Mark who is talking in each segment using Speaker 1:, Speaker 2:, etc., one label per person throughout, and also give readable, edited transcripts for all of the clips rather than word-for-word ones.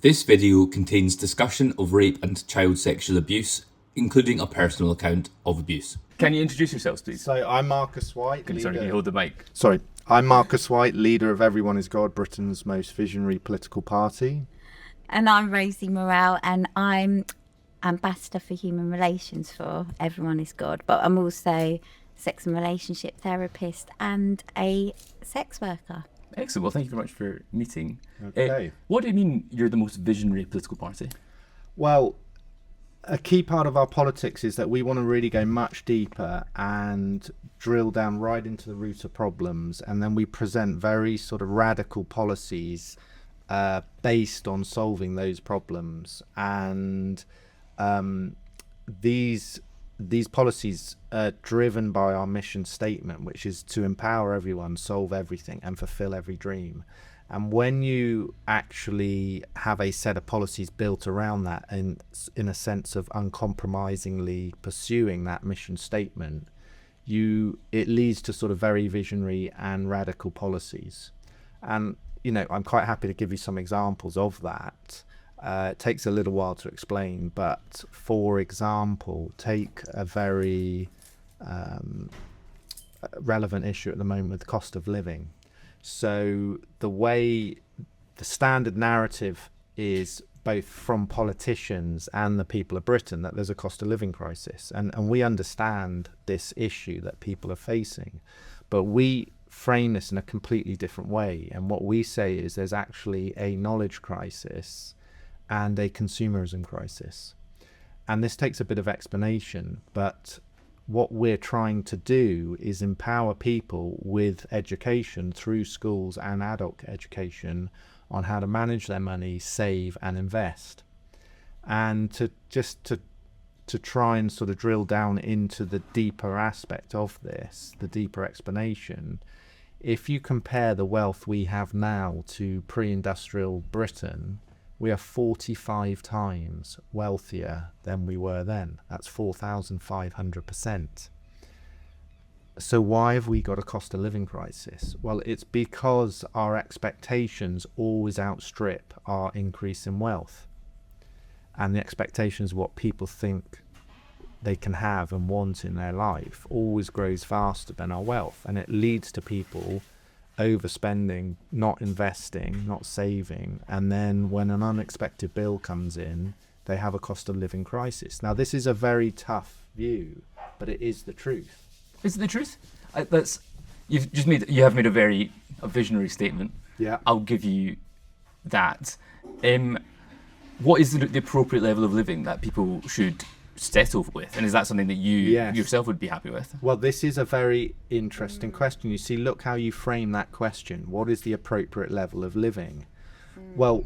Speaker 1: This video contains discussion of rape and child sexual abuse, including a personal account of abuse.
Speaker 2: Can you introduce yourselves, please?
Speaker 3: So I'm Marcus White.
Speaker 2: Can you hold the mic?
Speaker 3: I'm Marcus White, leader of Everyone is God, Britain's most visionary political party.
Speaker 4: And I'm Rosie Morrell, and I'm ambassador for human relations for Everyone is God, but I'm also sex and relationship therapist and a sex worker.
Speaker 2: Excellent. Well, thank you very much for meeting.
Speaker 3: Okay.
Speaker 2: What do you mean you're the most visionary political party?
Speaker 3: Well, a key part of our politics is that we want to really go much deeper and drill down right into the root of problems, and then we present very sort of radical policies based on solving those problems. And these policies are driven by our mission statement, which is to empower everyone, solve everything, and fulfill every dream. And when you actually have a set of policies built around that, and in a sense of uncompromisingly pursuing that mission statement, it leads to sort of very visionary and radical policies. And I'm quite happy to give you some examples of that. It takes a little while to explain, but for example, take a very relevant issue at the moment with the cost of living. So the way the standard narrative is, both from politicians and the people of Britain, that there's a cost of living crisis. And we understand this issue that people are facing, but we frame this in a completely different way. And what we say is there's actually a knowledge crisis and a consumerism crisis. And this takes a bit of explanation, but what we're trying to do is empower people with education through schools and adult education on how to manage their money, save and invest. And to try and sort of drill down into the deeper aspect of this, the deeper explanation, if you compare the wealth we have now to pre-industrial Britain, we are 45 times wealthier than we were then. That's 4,500%. So why have we got a cost of living crisis? Well, it's because our expectations always outstrip our increase in wealth. And the expectations of what people think they can have and want in their life always grows faster than our wealth. And it leads to people overspending, not investing, not saving, and then when an unexpected bill comes in, they have a cost of living crisis. Now, this is a very tough view, but it is the truth.
Speaker 2: Is it the truth? You have made a visionary statement.
Speaker 3: Yeah.
Speaker 2: I'll give you that. What is the appropriate level of living that people should settle with, and is that something that you yourself would be happy with?
Speaker 3: Well, this is a very interesting question. You see, look how you frame that question. What is the appropriate level of living? Well,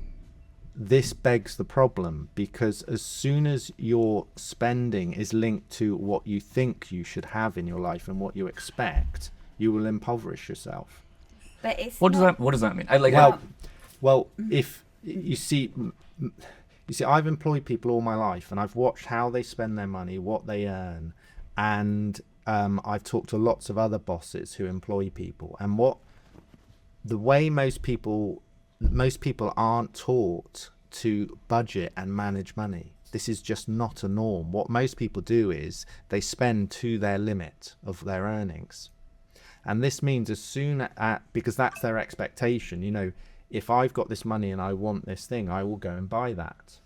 Speaker 3: this begs the problem, because as soon as your spending is linked to what you think you should have in your life and what you expect, you will impoverish yourself.
Speaker 4: But it's
Speaker 2: what does that mean?
Speaker 3: If you see, I've employed people all my life, and I've watched how they spend their money, what they earn, and I've talked to lots of other bosses who employ people, and the way most people aren't taught to budget and manage money. This is just not a norm. What most people do is they spend to their limit of their earnings, and this means because that's their expectation. If I've got this money and I want this thing, I will go and buy that.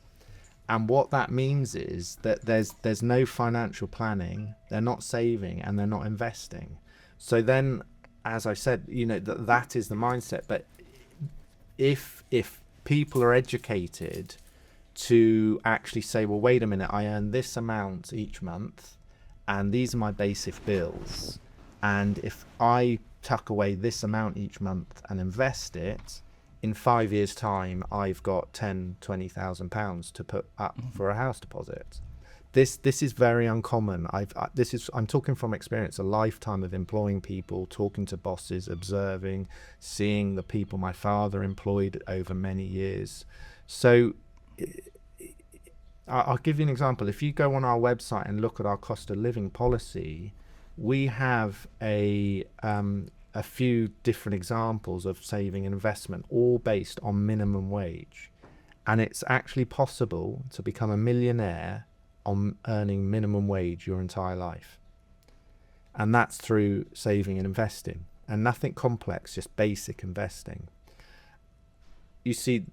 Speaker 3: And what that means is that there's no financial planning, they're not saving, and they're not investing. So then, as I said, that is the mindset. But if people are educated to actually say, well, wait a minute, I earn this amount each month, and these are my basic bills, and if I tuck away this amount each month and invest it, in 5 years' time, I've got £10,000-20,000 to put up for a house deposit. This is very uncommon. I'm talking from experience, a lifetime of employing people, talking to bosses, observing, seeing the people my father employed over many years. So I'll give you an example. If you go on our website and look at our cost of living policy, we have a few different examples of saving and investment, all based on minimum wage. And it's actually possible to become a millionaire on earning minimum wage your entire life. And that's through saving and investing. And nothing complex, just basic investing. You see,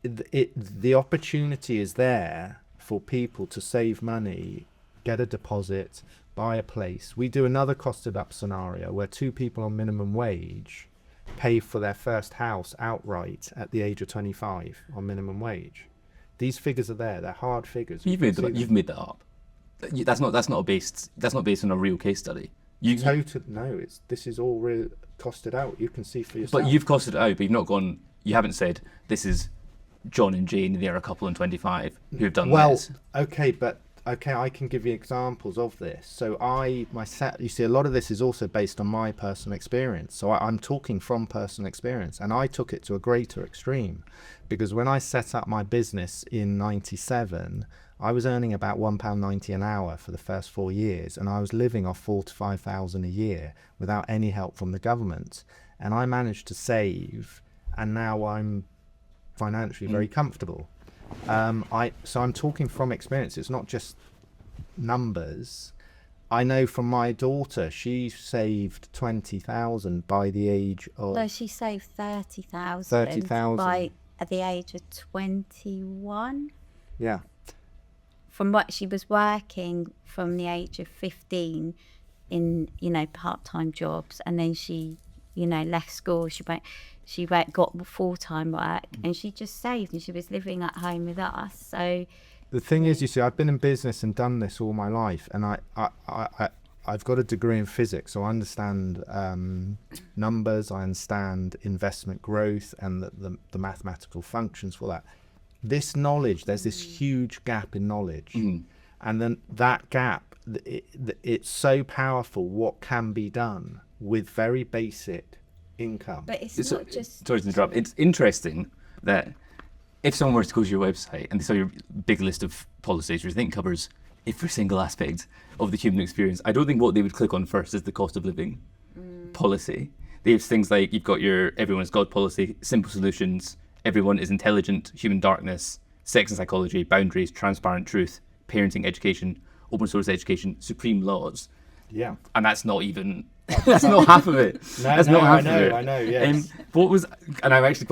Speaker 3: the opportunity is there for people to save money, get a deposit, buy a place. We do another costed up scenario where 2 people on minimum wage pay for their first house outright at the age of 25 on minimum wage. These figures are there. They're hard figures.
Speaker 2: You've made that up. That's not based on a real case study.
Speaker 3: This is all real costed out. You can see for yourself.
Speaker 2: But you've costed it out, but you've not gone. You haven't said this is John and Jane. They're a couple and 25 who've done this.
Speaker 3: Okay, I can give you examples of this. So you see, a lot of this is also based on my personal experience. So I'm talking from personal experience, and I took it to a greater extreme, because when I set up my business in '97, I was earning about £1.90 an hour for the first 4 years, and I was living off 4,000 to 5,000 a year without any help from the government. And I managed to save, and now I'm financially very comfortable. So I'm talking from experience. It's not just numbers. I know from my daughter, she saved 20,000 by the age of.
Speaker 4: No, she saved 30,000.
Speaker 3: 30,000
Speaker 4: by at the age of 21.
Speaker 3: Yeah.
Speaker 4: From what she was working from the age of 15 in part-time jobs, and then she left school. She got full-time work, and she just saved, and she was living at home with us. So
Speaker 3: the thing is, you see, I've been in business and done this all my life, and I've got a degree in physics, so I understand numbers, I understand investment growth and the mathematical functions for that. This knowledge, there's this huge gap in knowledge, and then that gap, it's so powerful what can be done with very basic income.
Speaker 4: But it's not just.
Speaker 2: Sorry to interrupt. It's interesting that if someone were to go to your website and they saw your big list of policies, which I think covers every single aspect of the human experience, I don't think what they would click on first is the cost of living policy. They have things like, you've got your everyone is God policy, simple solutions, everyone is intelligent, human darkness, sex and psychology, boundaries, transparent truth, parenting, education, open source education, supreme laws.
Speaker 3: Yeah.
Speaker 2: And that's not even. That's not half of it. That's not half of it.
Speaker 3: I know. Yes.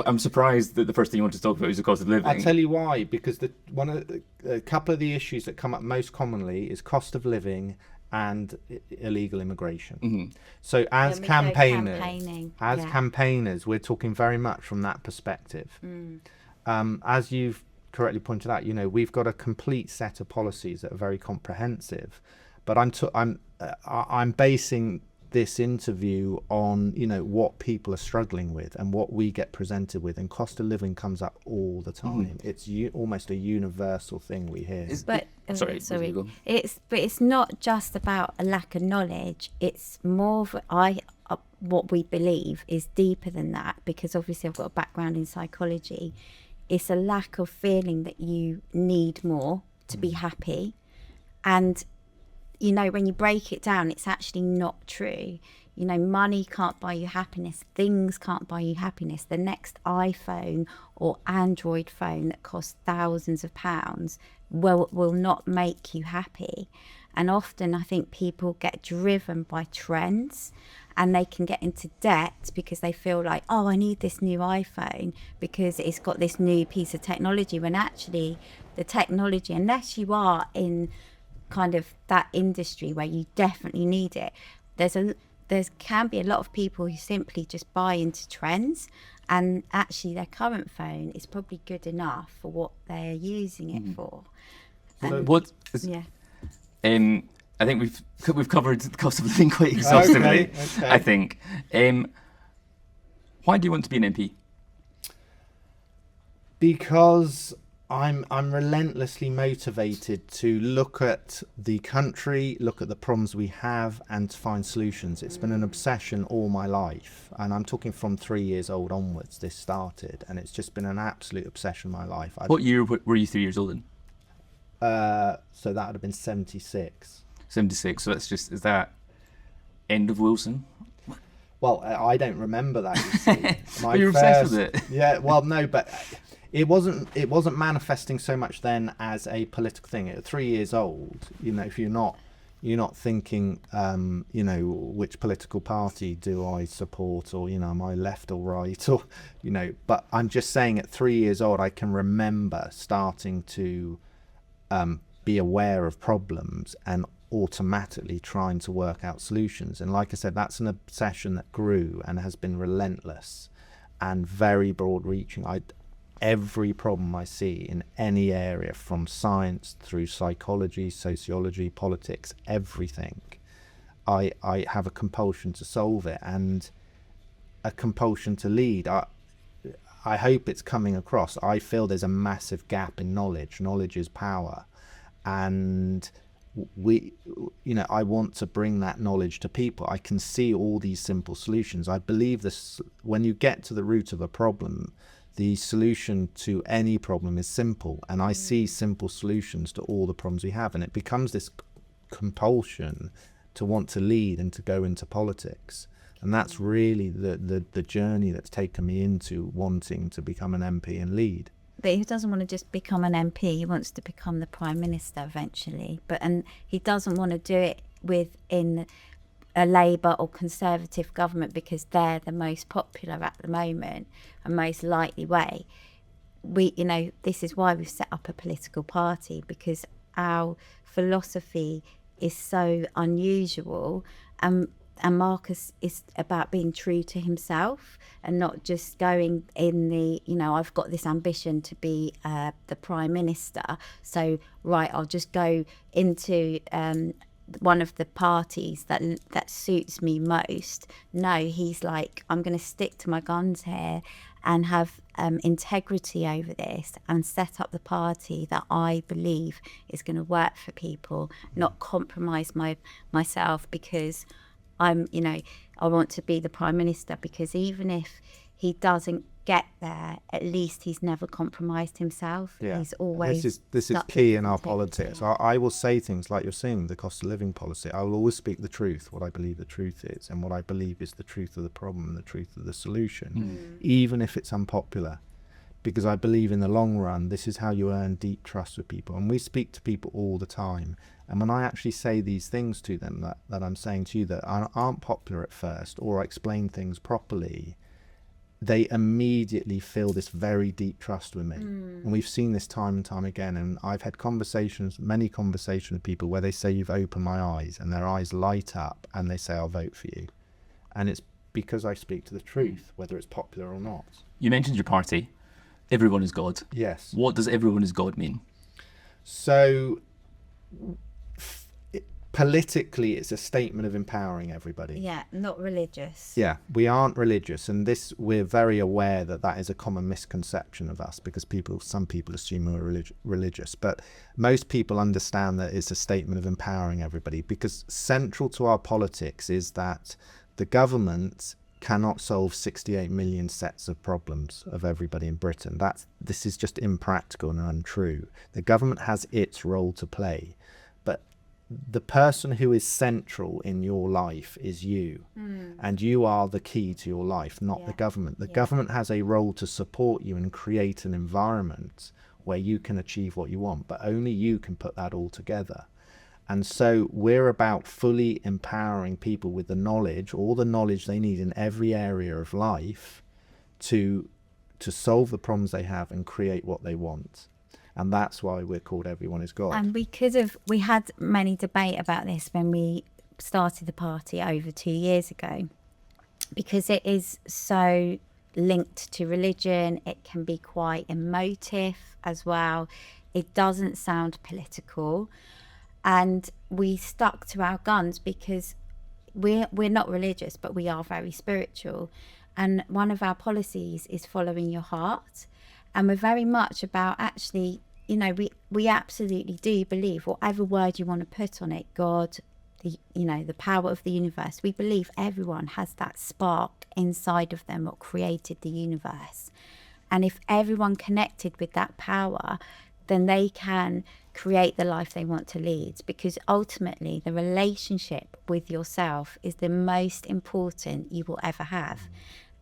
Speaker 2: I'm surprised that the first thing you want to talk about is the cost of living.
Speaker 3: I'll tell you why. Because a couple of the issues that come up most commonly is cost of living and illegal immigration. So as campaigners, we're talking very much from that perspective. As you've correctly pointed out, we've got a complete set of policies that are very comprehensive. But I'm basing this interview on what people are struggling with and what we get presented with, and cost of living comes up all the time. It's almost a universal thing we hear.
Speaker 4: It's not just about a lack of knowledge. It's more of what we believe is deeper than that, because obviously I've got a background in psychology. It's a lack of feeling that you need more to be happy, and when you break it down, it's actually not true. Money can't buy you happiness. Things can't buy you happiness. The next iPhone or Android phone that costs thousands of pounds will not make you happy. And often I think people get driven by trends, and they can get into debt because they feel like, oh, I need this new iPhone because it's got this new piece of technology, when actually the technology, unless you are in kind of that industry where you definitely need it, there can be a lot of people who simply just buy into trends, and actually their current phone is probably good enough for what they're using it for.
Speaker 2: I think we've covered the cost of living quite exhaustively.
Speaker 3: Okay.
Speaker 2: I think. Why do you want to be an MP?
Speaker 3: Because I'm relentlessly motivated to look at the country, look at the problems we have, and to find solutions. It's been an obsession all my life, and I'm talking from 3 years old onwards. This started, and it's just been an absolute obsession my life.
Speaker 2: What year were you 3 years old in?
Speaker 3: So that would have been 76.
Speaker 2: 76. So is that end of Wilson?
Speaker 3: Well, I don't remember that. You see.
Speaker 2: But you're obsessed with it.
Speaker 3: Yeah. Well, no, but it wasn't manifesting so much then as a political thing. At 3 years old, if you're not thinking, which political party do I support, or am I left or right, or but I'm just saying, at 3 years old, I can remember starting to be aware of problems and automatically trying to work out solutions. And like I said, that's an obsession that grew and has been relentless and very broad reaching. Every problem I see in any area, from science through psychology, sociology, politics, everything, I have a compulsion to solve it and a compulsion to lead. I hope it's coming across. I feel there's a massive gap in knowledge. Knowledge is power, and I want to bring that knowledge to people. I can see all these simple solutions. I believe this, when you get to the root of a problem, the solution to any problem is simple, and I see simple solutions to all the problems we have, and it becomes this compulsion to want to lead and to go into politics. And that's really the journey that's taken me into wanting to become an MP and lead.
Speaker 4: But he doesn't want to just become an MP. He wants to become the Prime Minister eventually. And he doesn't want to do it within a Labour or Conservative government because they're the most popular at the moment and most likely way. This is why we've set up a political party, because our philosophy is so unusual, and Marcus is about being true to himself and not just going in I've got this ambition to be the Prime Minister, so I'll just go into one of the parties that suits me most. No, he's like, I'm going to stick to my guns here and have integrity over this and set up the party that I believe is going to work for people, not compromise myself because I want to be the Prime Minister, because even if he doesn't get there, at least he's never compromised himself.
Speaker 3: Yeah.
Speaker 4: He's always
Speaker 3: this is key in our politics. I will say things like you're saying, the cost of living policy. I will always speak the truth, what I believe the truth is, and what I believe is the truth of the problem and the truth of the solution, even if it's unpopular, because I believe in the long run this is how you earn deep trust with people. And we speak to people all the time, and when I actually say these things to them that I'm saying to you that aren't popular at first, or I explain things properly, they immediately feel this very deep trust with me. And we've seen this time and time again, and I've had many conversations with people where they say, you've opened my eyes, and their eyes light up and they say, I'll vote for you. And it's because I speak to the truth, whether it's popular or not.
Speaker 2: You mentioned your party, Everyone is God.
Speaker 3: Yes.
Speaker 2: What does everyone is God mean?
Speaker 3: So politically, it's a statement of empowering everybody.
Speaker 4: Yeah, not religious.
Speaker 3: Yeah, we aren't religious, and we're very aware that is a common misconception of us, because some people assume we're religious, but most people understand that it's a statement of empowering everybody, because central to our politics is that the government cannot solve 68 million sets of problems of everybody in Britain. This is just impractical and untrue. The government has its role to play, but the person who is central in your life is you, and you are the key to your life, not the government. The government has a role to support you and create an environment where you can achieve what you want, but only you can put that all together. And so we're about fully empowering people with all the knowledge they need in every area of life to solve the problems they have and create what they want. And that's why we're called Everyone is God.
Speaker 4: And we had many debate about this when we started the party over 2 years ago, because it is so linked to religion. It can be quite emotive as well. It doesn't sound political. And we stuck to our guns because we're not religious, but we are very spiritual. And one of our policies is following your heart. And we're very much about actually, we absolutely do believe whatever word you want to put on it, God, the power of the universe. We believe everyone has that spark inside of them what created the universe. And if everyone connected with that power, then they can create the life they want to lead, because ultimately the relationship with yourself is the most important you will ever have.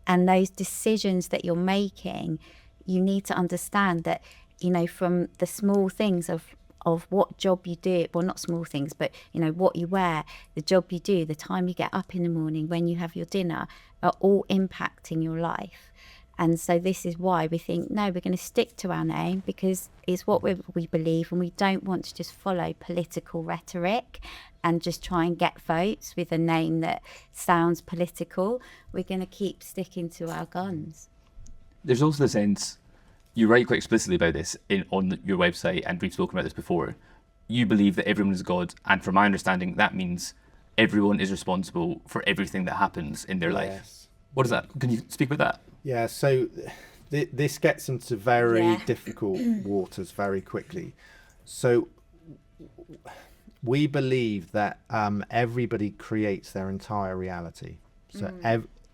Speaker 4: And those decisions that you're making, you need to understand that, you know, from the small things of what job you do, well, not small things, but, you know, what you wear, the job you do, the time you get up in the morning, when you have your dinner, are all impacting your life. And so this is why we think, no, we're going to stick to our name, because it's what we believe, and we don't want to just follow political rhetoric and just try and get votes with a name that sounds political. We're going to keep sticking to our guns.
Speaker 2: There's also the sense, you write quite explicitly about this on your website, and we've spoken about this before. You believe that everyone is God, and from my understanding, that means everyone is responsible for everything that happens in their life. What is that? Can you speak about that?
Speaker 3: Yeah, so this gets into very difficult waters very quickly. So we believe that everybody creates their entire reality. So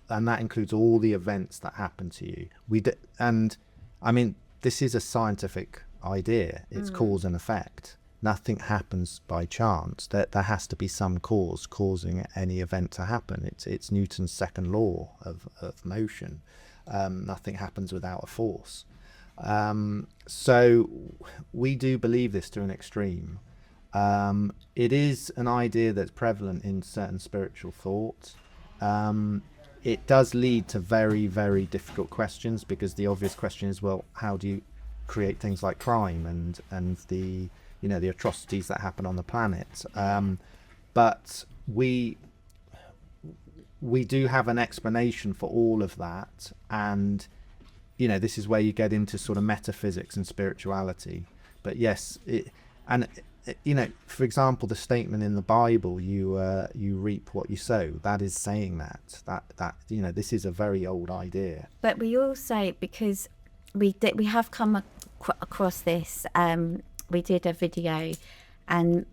Speaker 3: and that includes all the events that happen to you. And I mean, this is a scientific idea. It's cause and effect. Nothing happens by chance. There has to be some cause causing any event to happen. It's Newton's second law of motion. Nothing happens without a force. So we do believe this to an extreme. It is an idea that's prevalent in certain spiritual thought. It does lead to very, very difficult questions, because the obvious question is, well, how do you create things like crime and the, you know, the atrocities that happen on the planet? But we do have an explanation for all of that, and, you know, this is where you get into sort of metaphysics and spirituality. But yes, you know, for example, the statement in the Bible, you reap what you sow, that is saying that you know, this is a very old idea.
Speaker 4: But we also, because we have come across this, we did a video, and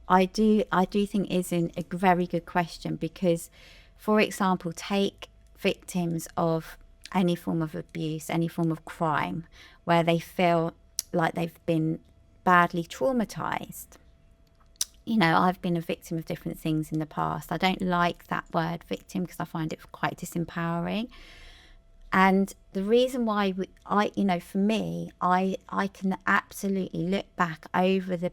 Speaker 4: I do think is a very good question, because, for example, take victims of any form of abuse, any form of crime, where they feel like they've been badly traumatized. You know, I've been a victim of different things in the past. I don't like that word victim, because I find it quite disempowering. And the reason why you know, for me, I can absolutely look back over the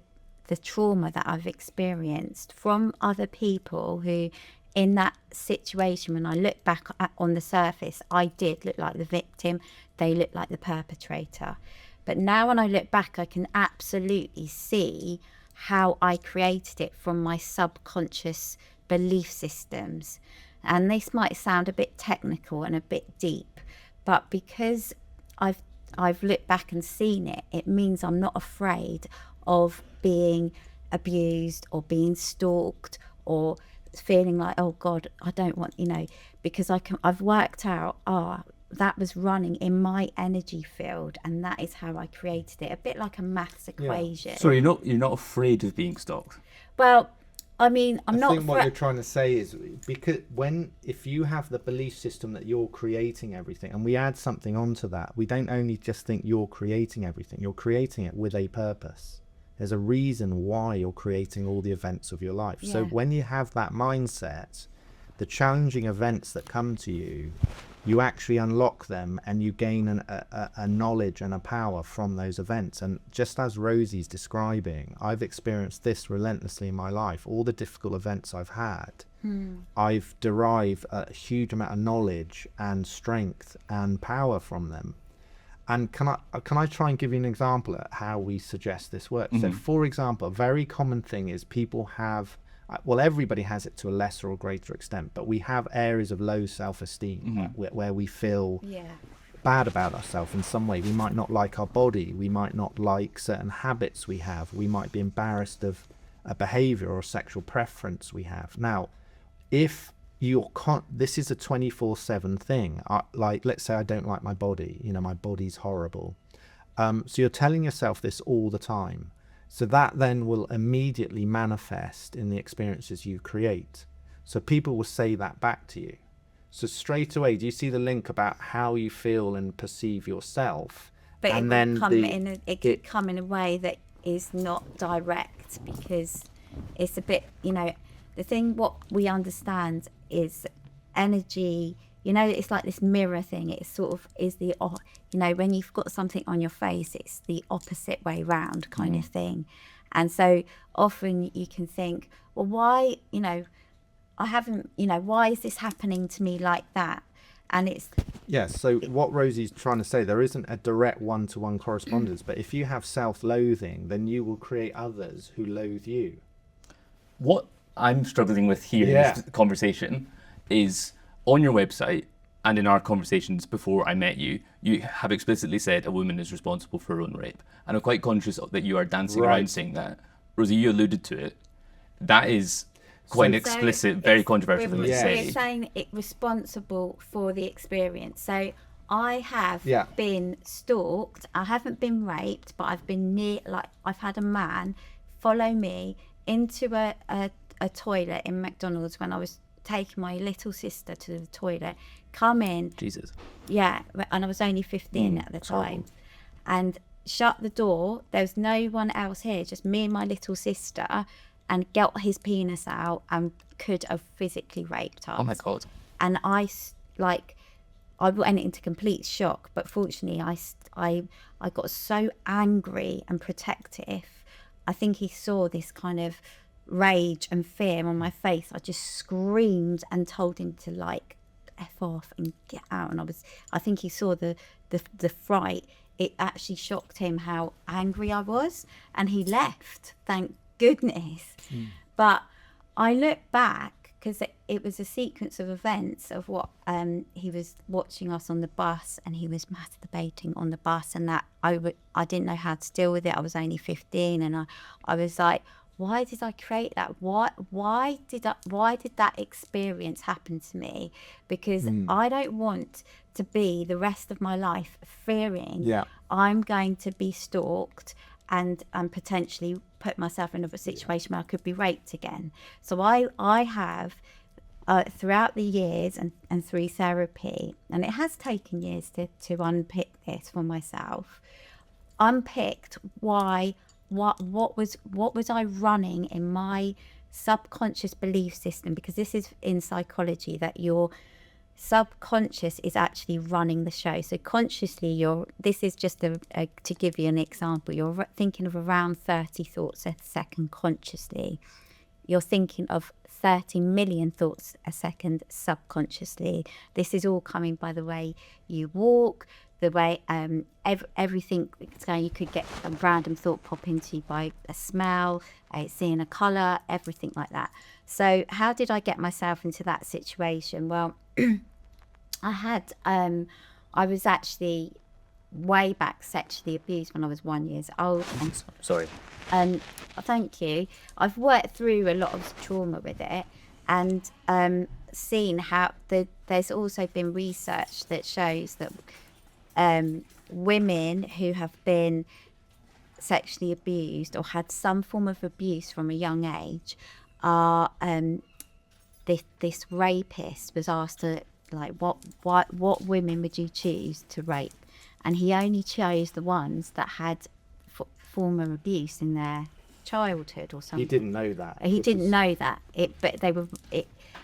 Speaker 4: trauma that I've experienced from other people who, in that situation, when I look back on the surface, I did look like the victim, they looked like the perpetrator. But now when I look back, I can absolutely see how I created it from my subconscious belief systems. And this might sound a bit technical and a bit deep, but because I've looked back and seen it, it means I'm not afraid of being abused or being stalked or feeling like, oh God, I don't want, you know, because I've worked out, that was running in my energy field, and that is how I created it. A bit like a maths equation.
Speaker 2: So you're not afraid of being stalked?
Speaker 4: Well, I mean, I
Speaker 3: think what you're trying to say is, because if you have the belief system that you're creating everything, and we add something onto that, we don't only just think you're creating everything, you're creating it with a purpose. There's a reason why you're creating all the events of your life. So when you have that mindset, the challenging events that come to you, you actually unlock them, and you gain a knowledge and a power from those events. And just as Rosie's describing, I've experienced this relentlessly in my life. All the difficult events I've had, I've derived a huge amount of knowledge and strength and power from them. And can I try and give you an example of how we suggest this works? So, for example, a very common thing is people have, well, everybody has it to a lesser or greater extent, but we have areas of low self-esteem where we feel bad about ourselves in some way. We might not like our body. We might not like certain habits we have. We might be embarrassed of a behavior or a sexual preference we have. Now, if this is a 24/7 thing. Like, let's say I don't like my body. You know, my body's horrible. So you're telling yourself this all the time. So that then will immediately manifest in the experiences you create. So people will say that back to you. So straight away, do you see the link about how you feel and perceive yourself?
Speaker 4: But
Speaker 3: and
Speaker 4: it could come in a way that is not direct, because it's a bit, you know, the thing what we understand is energy you know, it's like this mirror thing. It sort of is the, you know, when you've got something on your face, it's the opposite way round kind of thing. And so often you can think, well, why, you know, I haven't, you know, why is this happening to me like that? And it's...
Speaker 3: Yeah, so what Rosie's trying to say, there isn't a direct one-to-one correspondence, but if you have self-loathing, then you will create others who loathe you.
Speaker 2: What I'm struggling with here in this conversation is on your website and in our conversations before I met you, you have explicitly said a woman is responsible for her own rape. And I'm quite conscious that you are dancing around saying that. Rosie, you alluded to it. That is quite an explicit, very controversial thing to say.
Speaker 4: We're saying it responsible for the experience. So I have been stalked. I haven't been raped, but I've been I've had a man follow me into a toilet in McDonald's when I was taking my little sister to the toilet, come in.
Speaker 2: Jesus.
Speaker 4: Yeah, and I was only 15 at the time. And shut the door. There was no one else here, just me and my little sister, and got his penis out and could have physically raped us.
Speaker 2: Oh my God.
Speaker 4: And I went into complete shock, but fortunately I got so angry and protective. I think he saw this kind of rage and fear on my face. I just screamed and told him to like F off and get out. And I think he saw the fright. It actually shocked him how angry I was, and he left, thank goodness. But I look back, because it was a sequence of events of what he was watching us on the bus, and he was masturbating on the bus, and that I didn't know how to deal with it. I was only 15, and I was like, why did I create that? Why did that experience happen to me? Because I don't want to be the rest of my life fearing I'm going to be stalked and potentially put myself in a situation where I could be raped again. So I have throughout the years and through therapy, and it has taken years to unpick this for myself, unpicked what was I running in my subconscious belief system, because this is in psychology that your subconscious is actually running the show. So consciously this is just to give you an example, you're thinking of around 30 thoughts a second. Consciously you're thinking of 30 million thoughts a second subconsciously. This is all coming by the way you walk, the way everything that's going. You could get a random thought pop into you by a smell, seeing a colour, everything like that. So how did I get myself into that situation? Well, I was actually way back sexually abused when I was 1 year old.
Speaker 2: Sorry.
Speaker 4: Thank you. I've worked through a lot of trauma with it, and seen how there's also been research that shows that women who have been sexually abused or had some form of abuse from a young age are this rapist was asked to, like, what women would you choose to rape, and he only chose the ones that had former abuse in their childhood or something.
Speaker 3: He didn't know that.
Speaker 4: He didn't know that. But they were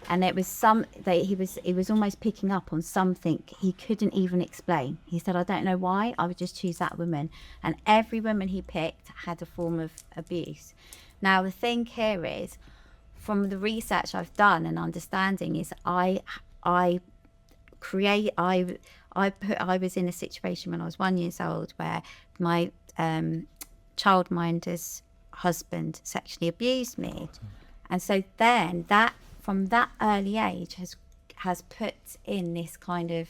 Speaker 4: and it was he was almost picking up on something he couldn't even explain. He said, I don't know why, I would just choose that woman. And every woman he picked had a form of abuse. Now the thing here is, from the research I've done and understanding, is I was in a situation when I was 1 year old where my childminder's husband sexually abused me, and so then that from that early age has put in this kind of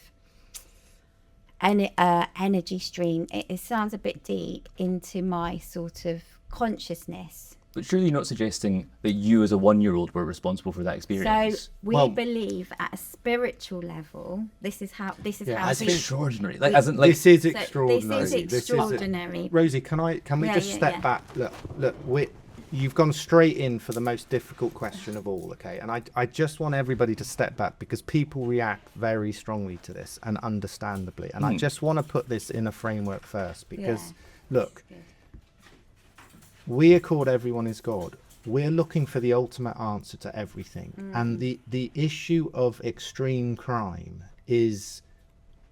Speaker 4: energy stream. It sounds a bit deep, into my sort of consciousness.
Speaker 2: But surely you're not suggesting that you as a 1 year old were responsible for that experience.
Speaker 4: So we believe at a spiritual level, this is how
Speaker 2: That's
Speaker 4: we,
Speaker 2: extraordinary.
Speaker 3: This is extraordinary.
Speaker 4: This is extraordinary.
Speaker 3: Rosie, can we just step back? Look, you've gone straight in for the most difficult question of all, okay? And I just want everybody to step back, because people react very strongly to this, and understandably. And I just want to put this in a framework first, because look, we are called everyone is God. We're looking for the ultimate answer to everything. And the issue of extreme crime is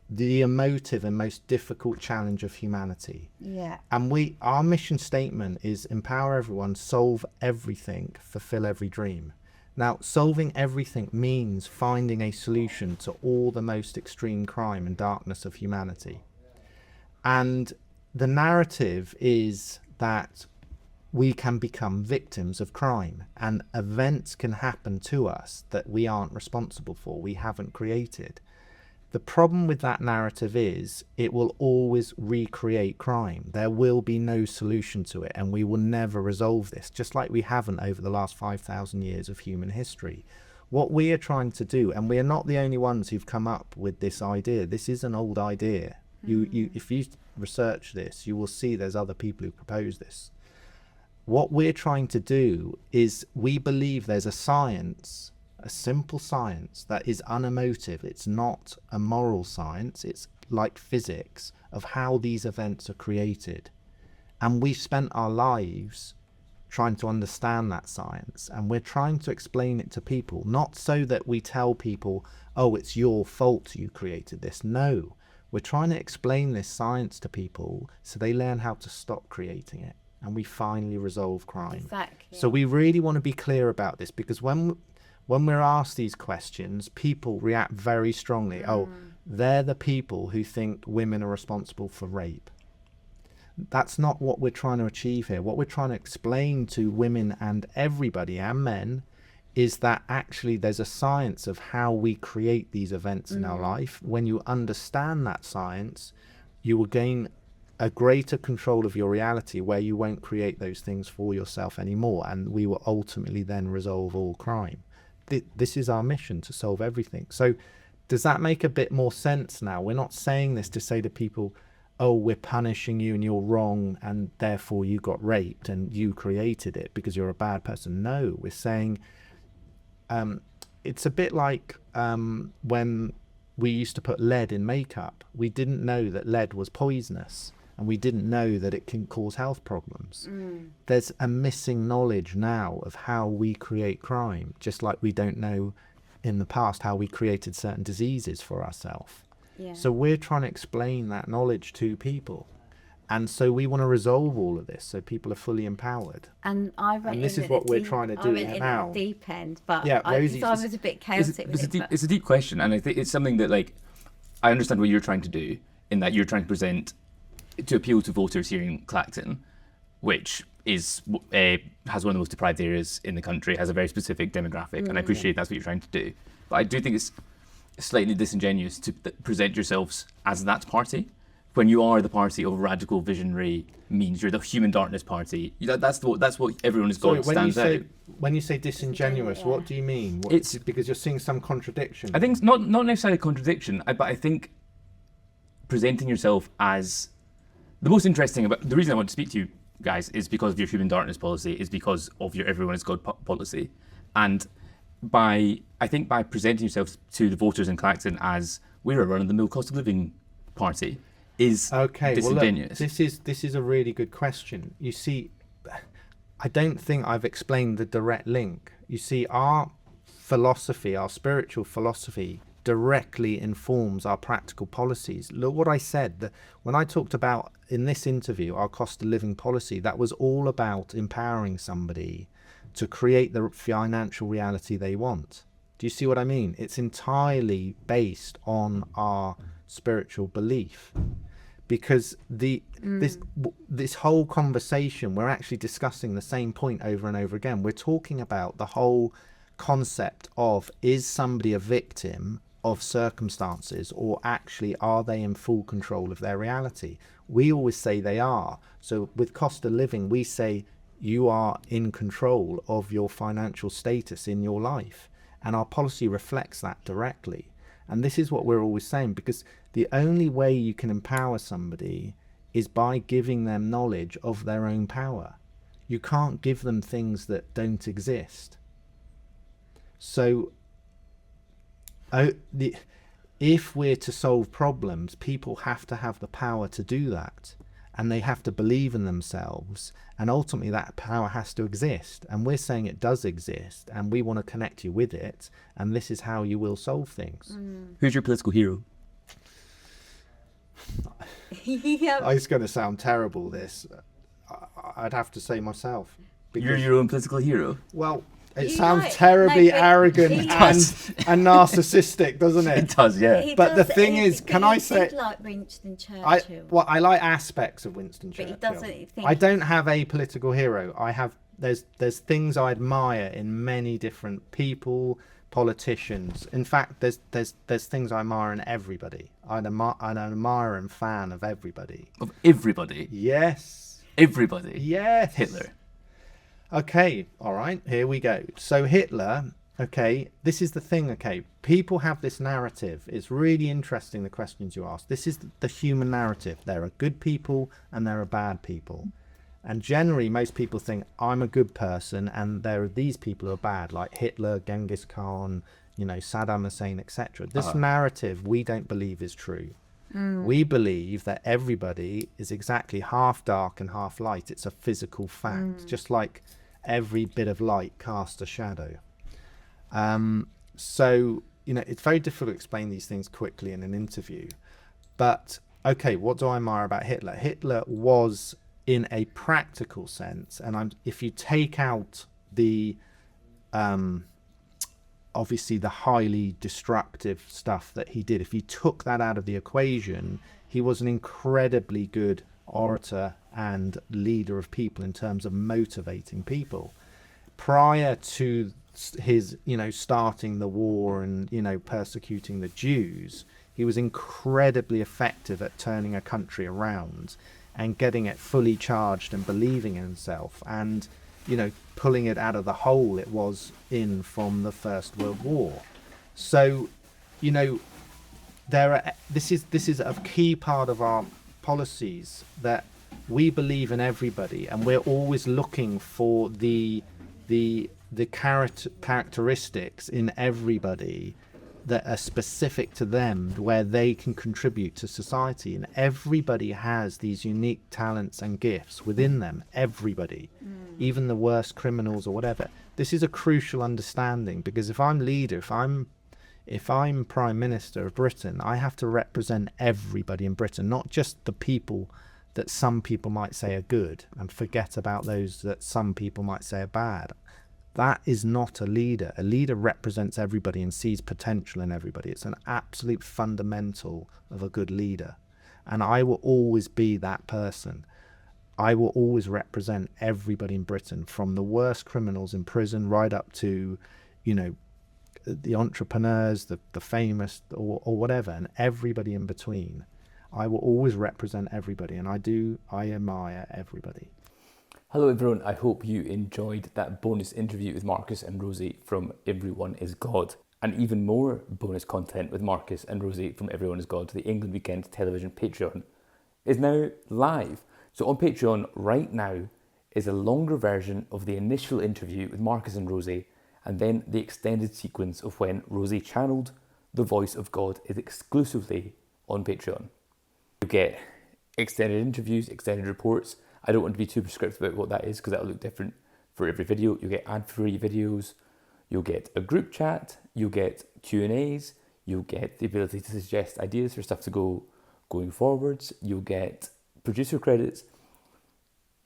Speaker 3: the emotive and most difficult challenge of humanity.
Speaker 4: Yeah.
Speaker 3: And our mission statement is empower everyone, solve everything, fulfill every dream. Now, solving everything means finding a solution to all the most extreme crime and darkness of humanity. And the narrative is that we can become victims of crime, and events can happen to us that we aren't responsible for, we haven't created. The problem with that narrative is it will always recreate crime. There will be no solution to it, and we will never resolve this, just like we haven't over the last 5,000 years of human history. What we are trying to do, and we are not the only ones who've come up with this idea. This is an old idea. If you research this, you will see there's other people who propose this. What we're trying to do is we believe there's a science, a simple science that is unemotive. It's not a moral science. It's like physics of how these events are created. And we've spent our lives trying to understand that science, and we're trying to explain it to people, not so that we tell people, oh, it's your fault you created this. No, we're trying to explain this science to people so they learn how to stop creating it, and we finally resolve crime.
Speaker 4: Exactly.
Speaker 3: So we really want to be clear about this, because when we're asked these questions, people react very strongly. Oh, they're the people who think women are responsible for rape. That's not what we're trying to achieve here. What we're trying to explain to women and everybody and men is that actually there's a science of how we create these events in our life. When you understand that science, you will gain a greater control of your reality, where you won't create those things for yourself anymore, and we will ultimately then resolve all crime. This is our mission, to solve everything. So does that make a bit more sense now? We're not saying this to say to people, oh, we're punishing you and you're wrong and therefore you got raped and you created it because you're a bad person. No, we're saying it's a bit like when we used to put lead in makeup. We didn't know that lead was poisonous, and we didn't know that it can cause health problems. There's a missing knowledge now of how we create crime, just like we don't know in the past how we created certain diseases for ourselves.
Speaker 4: Yeah.
Speaker 3: So we're trying to explain that knowledge to people. And so we want to resolve all of this so people are fully empowered.
Speaker 4: And I went
Speaker 3: And this
Speaker 4: in
Speaker 3: is
Speaker 4: at
Speaker 3: what
Speaker 4: the
Speaker 3: we're
Speaker 4: deep-
Speaker 3: trying to
Speaker 4: I
Speaker 3: do
Speaker 4: went in
Speaker 3: now.
Speaker 4: at the deep end, but
Speaker 3: Yeah, Rosie,
Speaker 4: so I was a bit chaotic with it.
Speaker 2: It's a deep question, and I think it's something that, like, I understand what you're trying to do, in that you're trying to present to appeal to voters here in Clacton, which is has one of the most deprived areas in the country, has a very specific demographic, and I appreciate that's what you're trying to do. But I do think it's slightly disingenuous to present yourselves as that party, when you are the party of radical visionary means. You're the human darkness party. That's what everyone has got stands out.
Speaker 3: When you say disingenuous, what do you mean?
Speaker 2: It's
Speaker 3: because you're seeing some contradiction.
Speaker 2: I think it's not necessarily a contradiction, but I think presenting yourself as the most interesting about the reason I want to speak to you guys is because of your human darkness policy, is because of your everyone is God policy, and by presenting yourself to the voters in Clacton as we're a run-of-the-mill cost of living party is disingenuous.
Speaker 3: Well, look, this is a really good question. You see, I don't think I've explained the direct link. You see, our philosophy, our spiritual philosophy, directly informs our practical policies. Look what I said, that when I talked about in this interview our cost of living policy, that was all about empowering somebody to create the financial reality they want. Do you see what I mean? It's entirely based on our spiritual belief, because this whole conversation, we're actually discussing the same point over and over again. We're talking about the whole concept of, is somebody a victim of circumstances, or actually are they in full control of their reality? We always say they are. So with cost of living, we say you are in control of your financial status in your life, and our policy reflects that directly. And this is what we're always saying, because the only way you can empower somebody is by giving them knowledge of their own power. You can't give them things that don't exist. So if we're to solve problems, people have to have the power to do that. and they have to believe in themselves, and ultimately that power has to exist, and we're saying it does exist, and we want to connect you with it, and this is how you will solve things.
Speaker 2: Who's your political hero?
Speaker 3: It's going to sound terrible, this. I'd have to say myself.
Speaker 2: You're your own political hero?
Speaker 3: Well, it
Speaker 4: You
Speaker 3: sounds
Speaker 4: like-
Speaker 3: terribly
Speaker 4: no, but
Speaker 3: arrogant
Speaker 4: he
Speaker 3: and narcissistic, doesn't
Speaker 2: It
Speaker 3: it?
Speaker 2: does, yeah.
Speaker 4: He
Speaker 3: But the
Speaker 4: does-
Speaker 3: thing
Speaker 4: he-
Speaker 3: is, can
Speaker 4: but
Speaker 3: I
Speaker 4: he
Speaker 3: say-
Speaker 4: did like Winston Churchill.
Speaker 3: I like aspects of Winston
Speaker 4: But
Speaker 3: Churchill.
Speaker 4: he doesn't think-
Speaker 3: I don't have a political hero. I have there's things I admire in many different people, politicians. In fact, there's things I admire in everybody. I'm an admirer and fan of everybody.
Speaker 2: Of everybody?
Speaker 3: Yes.
Speaker 2: Everybody?
Speaker 3: Yes.
Speaker 2: Hitler?
Speaker 3: Okay, all right, here we go. So Hitler, okay, this is the thing, okay, people have this narrative. It's really interesting, the questions you ask. This is the human narrative. There are good people and there are bad people. And generally, most people think, I'm a good person and there are these people who are bad, like Hitler, Genghis Khan, Saddam Hussein, etc. This narrative we don't believe is true. We believe that everybody is exactly half dark and half light. It's a physical fact, just like every bit of light casts a shadow. So, it's very difficult to explain these things quickly in an interview. But, okay, what do I admire about Hitler? Hitler was, in a practical sense, and if you take out the obviously the highly destructive stuff that he did, if you took that out of the equation, he was an incredibly good orator and leader of people in terms of motivating people. Prior to his starting the war and persecuting the Jews, he was incredibly effective at turning a country around and getting it fully charged and believing in himself, and pulling it out of the hole it was in from the First World War. So this is a key part of our policies, that we believe in everybody, and we're always looking for the characteristics in everybody that are specific to them, where they can contribute to society. And everybody has these unique talents and gifts within them, everybody, even the worst criminals or whatever. This is a crucial understanding, because if I'm leader, if I'm Prime Minister of Britain, I have to represent everybody in Britain, not just the people that some people might say are good, and forget about those that some people might say are bad. That is not a leader. A leader represents everybody and sees potential in everybody. It's an absolute fundamental of a good leader. And I will always be that person. I will always represent everybody in Britain, from the worst criminals in prison right up to, the entrepreneurs, the famous, or whatever, and everybody in between. I will always represent everybody, and I admire everybody.
Speaker 1: Hello everyone, I hope you enjoyed that bonus interview with Marcus and Rosie from Everyone is God. And even more bonus content with Marcus and Rosie from Everyone is God, the England Weekend Television Patreon, is now live. So on Patreon right now is a longer version of the initial interview with Marcus and Rosie, and then the extended sequence of when Rosie channeled the voice of God is exclusively on Patreon. You get extended interviews, extended reports. I don't want to be too prescriptive about what that is, because that'll look different for every video. You'll get ad-free videos, you'll get a group chat, you'll get Q&As, you'll get the ability to suggest ideas for stuff to going forwards, you'll get producer credits.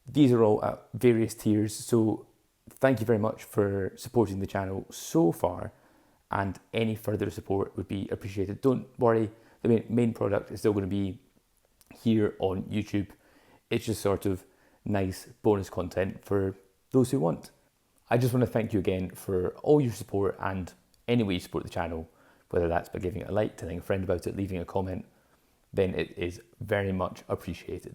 Speaker 1: These are all at various tiers, so thank you very much for supporting the channel so far, and any further support would be appreciated. Don't worry, the main product is still going to be here on YouTube. It's just sort of nice bonus content for those who want. I just want to thank you again for all your support, and any way you support the channel, whether that's by giving it a like, telling a friend about it, leaving a comment, then it is very much appreciated.